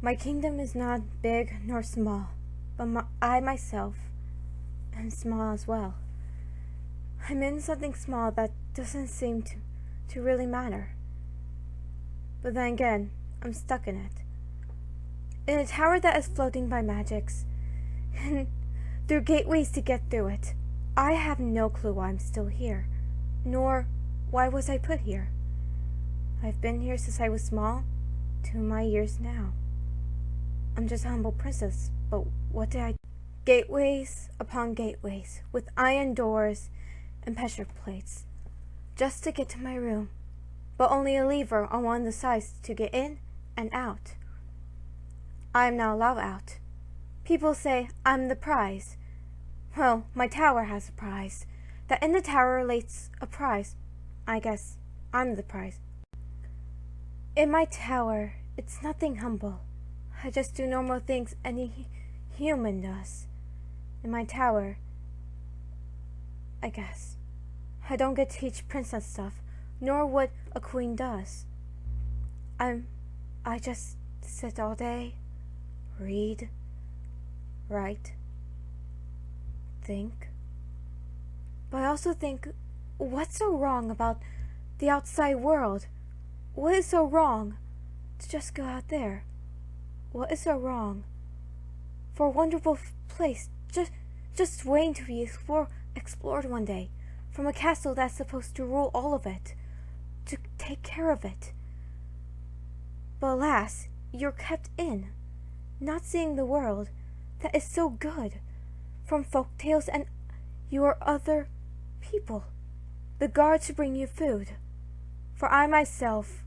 My kingdom is not big nor small, but I myself am small as well. I'm in something small that doesn't seem to really matter. But then again, I'm stuck in it. In a tower that is floating by magics, and there are gateways to get through it. I have no clue why I'm still here, nor why was I put here. I've been here since I was small, to my years now. I'm just a humble princess, but what did I do? Gateways upon gateways, with iron doors and pressure plates, just to get to my room, but only a lever on one of the sides to get in and out. I am not allowed out. People say I'm the prize. Well, my tower has a prize. That in the tower relates a prize. I guess I'm the prize. In my tower, it's nothing humble. I just do normal things any human does. In my tower, I guess, I don't get to teach princess stuff, nor what a queen does. I just sit all day, read, write, think. But I also think, what's so wrong about the outside world? What is so wrong to just go out there? What is so wrong for a wonderful place just waiting to be explored one day, from a castle that's supposed to rule all of it, to take care of it? But alas, you're kept in, not seeing the world that is so good, from folk tales and your other people, the guards to bring you food. For I myself,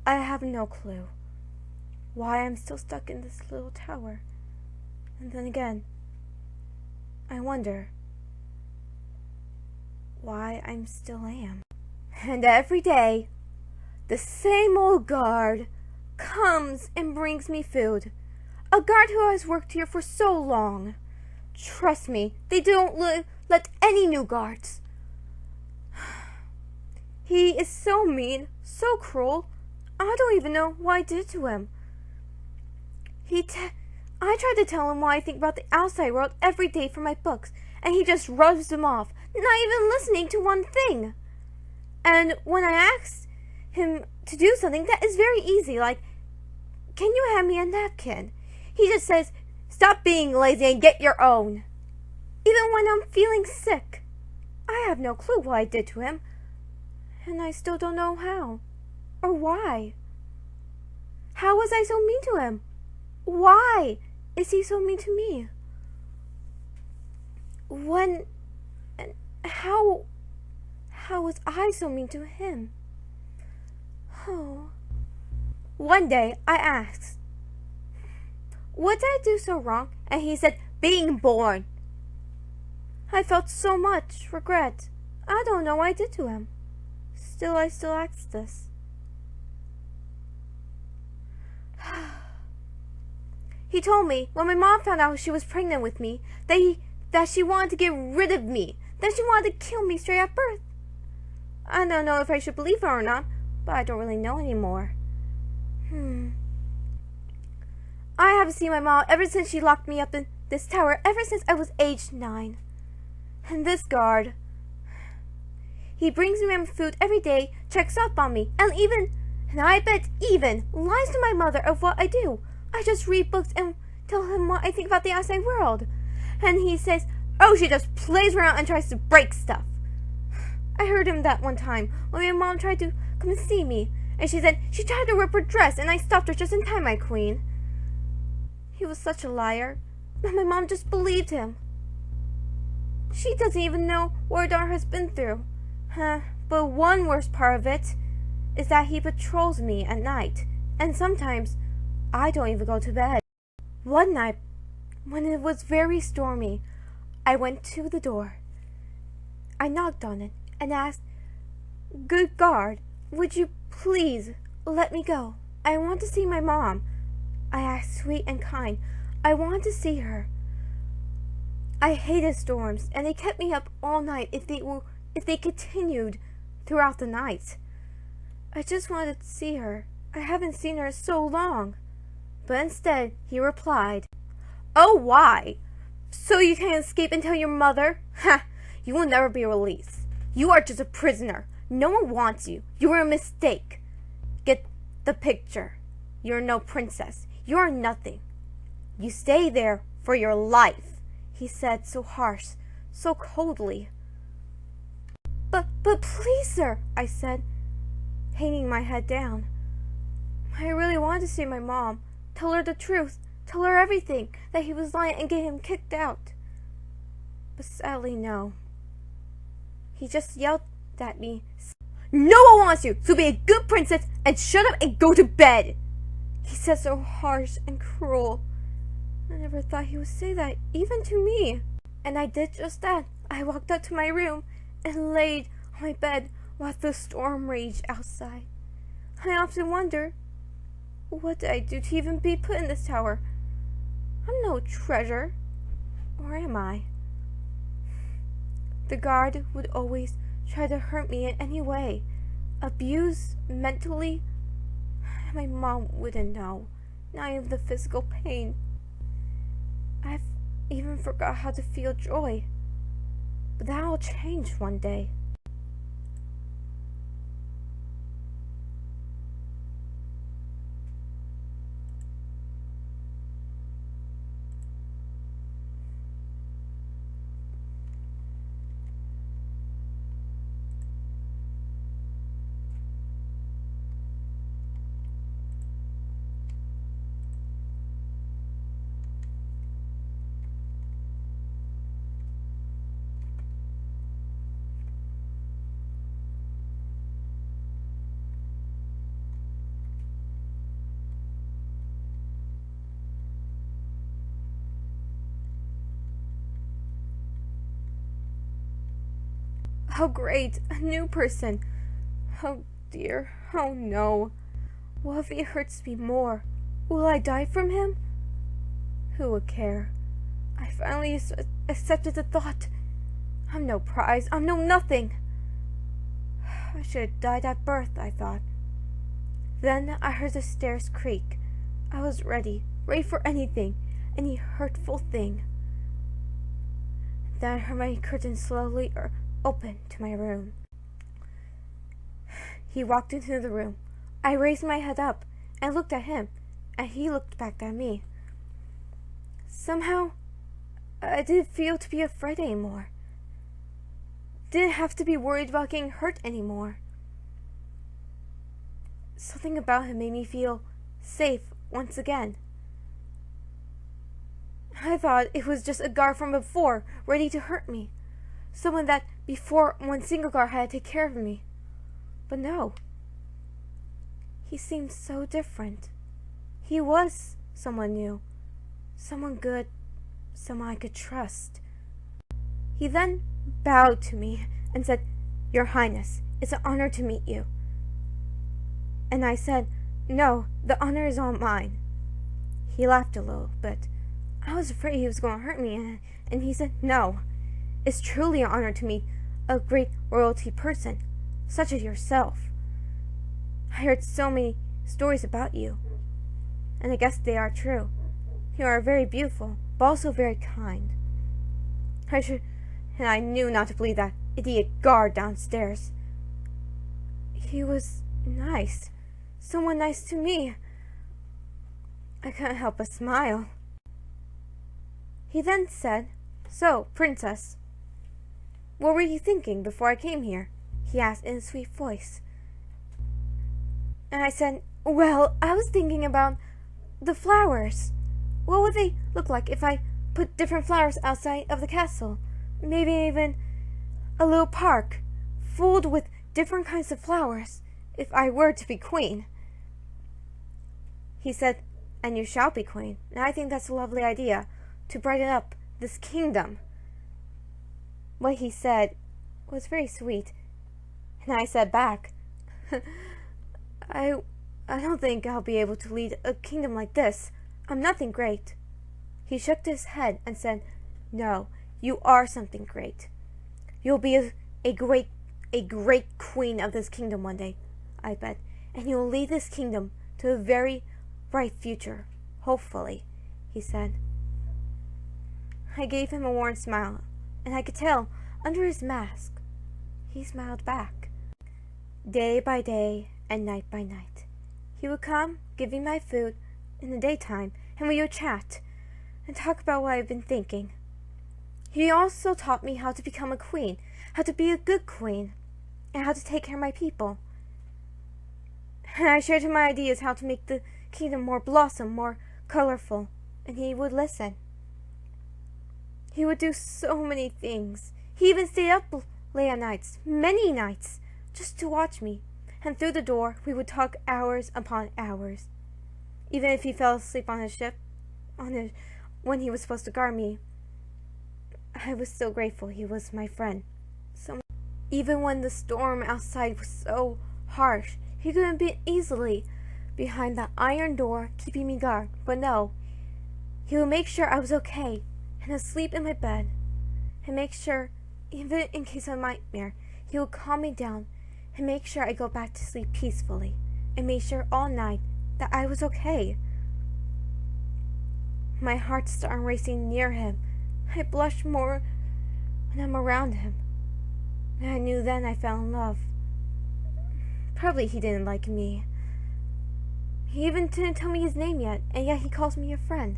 I have no clue why I'm still stuck in this little tower. And then again, I wonder why I'm still am. And every day, the same old guard comes and brings me food. A guard who has worked here for so long. Trust me, they don't let any new guards. He is so mean, so cruel. I don't even know what I did to him. I tried to tell him what I think about the outside world every day from my books, and he just rubs them off, not even listening to one thing. And when I asked him to do something that is very easy, like, can you hand me a napkin? He just says, stop being lazy and get your own. Even when I'm feeling sick. I have no clue what I did to him, and I still don't know how, or why. How was I so mean to him? Why is he so mean to me? When and how was I so mean to him? Oh. One day I asked, what did I do so wrong? And he said, being born. I felt so much regret. I don't know what I did to him. I still ask this. He told me when my mom found out she was pregnant with me that she wanted to get rid of me, that she wanted to kill me straight at birth. I don't know if I should believe her or not, but I don't really know anymore. I haven't seen my mom ever since she locked me up in this tower, ever since I was age 9. And this guard, he brings me my food every day, checks up on me, and I bet even lies to my mother of what I do. I just read books and tell him what I think about the outside world. And he says, oh, she just plays around and tries to break stuff. I heard him that one time when my mom tried to come and see me. And she said she tried to rip her dress and I stopped her just in time, my queen. He was such a liar, but my mom just believed him. She doesn't even know what her daughter has been through. But one worst part of it is that he patrols me at night, and sometimes I don't even go to bed. One night, when it was very stormy, I went to the door. I knocked on it and asked, good guard, would you please let me go? I want to see my mom. I asked sweet and kind. I want to see her. I hated storms, and they kept me up all night if they continued throughout the night. I just wanted to see her. I haven't seen her so long. But instead, he replied, "Oh, why? So you can escape and tell your mother? Ha! You will never be released. You are just a prisoner. No one wants you. You are a mistake. Get the picture. You're no princess. You are nothing. You stay there for your life," he said so harsh, so coldly. But please, sir," I said, hanging my head down. I really wanted to see my mom, tell her the truth, tell her everything, that he was lying and get him kicked out. But sadly, no. He just yelled at me, "No one wants you, so be a good princess and shut up and go to bed," he said so harsh and cruel. I never thought he would say that, even to me. And I did just that. I walked up to my room and laid on my bed while the storm raged outside. I often wonder, what did I do to even be put in this tower? I'm no treasure. Or am I? The guard would always try to hurt me in any way, abuse mentally. My mom wouldn't know, not even the physical pain. I've even forgot how to feel joy. But that'll change one day. Oh great, a new person. Oh dear, oh no. What if he hurts me more? Will I die from him? Who would care? I finally accepted the thought. I'm no prize, I'm no nothing. I should have died at birth, I thought. Then I heard the stairs creak. I was ready for anything, any hurtful thing. Then I heard my curtain slowly open to my room. He walked into the room. I raised my head up and looked at him, and he looked back at me. Somehow, I didn't feel to be afraid anymore. Didn't have to be worried about getting hurt anymore. Something about him made me feel safe once again. I thought it was just a guard from before, ready to hurt me. Someone that before one single guard had to take care of me. But no. He seemed so different. He was someone new. Someone good. Someone I could trust. He then bowed to me and said, "Your Highness, it's an honor to meet you." And I said, "No, the honor is all mine." He laughed a little, but I was afraid he was going to hurt me, and he said, "No. It's truly an honor to meet a great royalty person, such as yourself. I heard so many stories about you, and I guess they are true. You are very beautiful, but also very kind." And I knew not to believe that idiot guard downstairs. He was nice. Someone nice to me. I couldn't help but smile. He then said, "So, Princess, what were you thinking before I came here?" he asked in a sweet voice. And I said, "Well, I was thinking about the flowers. What would they look like if I put different flowers outside of the castle? Maybe even a little park filled with different kinds of flowers if I were to be queen." He said, "And you shall be queen. And I think that's a lovely idea, to brighten up this kingdom." What he said was very sweet, and I said back, I don't think I'll be able to lead a kingdom like this. I'm nothing great." He shook his head and said, "No, you are something great. You'll be a great queen of this kingdom one day, I bet, and you'll lead this kingdom to a very bright future, Hopefully, he said. I gave him a warm smile, and I could tell, under his mask, he smiled back. Day by day and night by night, he would come, give me my food in the daytime, and we would chat and talk about what I've been thinking. He also taught me how to become a queen, how to be a good queen, and how to take care of my people. And I shared him my ideas how to make the kingdom more blossom, more colorful, and he would listen. He would do so many things. He even stayed up late at nights, many nights, just to watch me. And through the door, we would talk hours upon hours. Even if he fell asleep on his ship, when he was supposed to guard me, I was still grateful he was my friend. So even when the storm outside was so harsh, he could have been easily behind that iron door, keeping me guard. But no, he would make sure I was okay and asleep in my bed, and make sure, even in case of a nightmare, he would calm me down and make sure I go back to sleep peacefully, and make sure all night that I was okay. My heart started racing near him. I blush more when I'm around him. And I knew then I fell in love. Probably he didn't like me. He even didn't tell me his name yet, and yet he calls me a friend.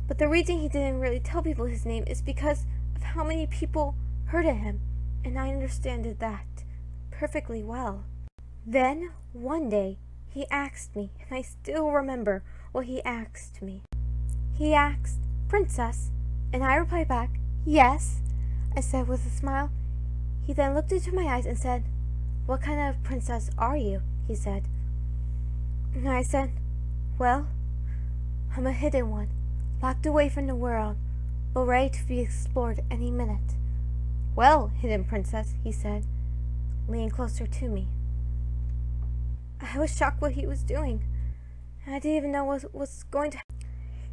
But the reason he didn't really tell people his name is because of how many people hurted him, and I understood that perfectly well. Then, one day, he asked me, and I still remember what he asked me. He asked, "Princess?" And I replied back, "Yes," I said with a smile. He then looked into my eyes and said, "What kind of princess are you?" he said. And I said, "Well, I'm a hidden one, locked away from the world, but ready to be explored any minute." "Well, hidden princess," he said, leaning closer to me. I was shocked what he was doing, and I didn't even know what was going to happen.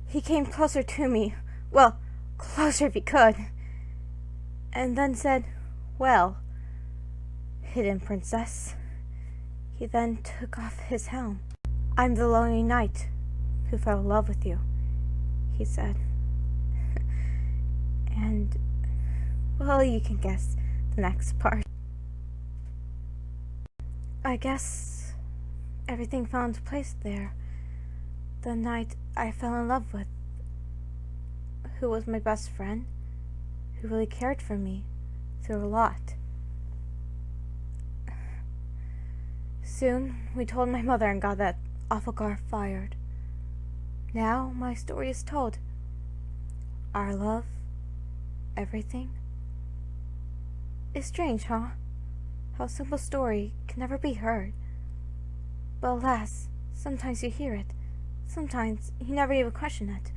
He came closer to me, well, closer if he could, and then said, "Well, hidden princess." He then took off his helm. "I'm the lonely knight who fell in love with you," he said. And, well, you can guess the next part. I guess everything fell into place there. The knight I fell in love with, who was my best friend, who really cared for me through a lot. Soon, we told my mother and got that awful guard fired. Now, my story is told. Our love, everything. It's strange, huh? How a simple story can never be heard. But alas, sometimes you hear it. Sometimes you never even question it.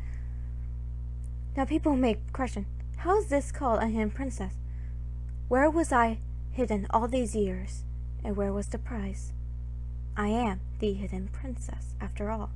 Now people may question, how is this called a hidden princess? Where was I hidden all these years? And where was the prize? I am the hidden princess, after all.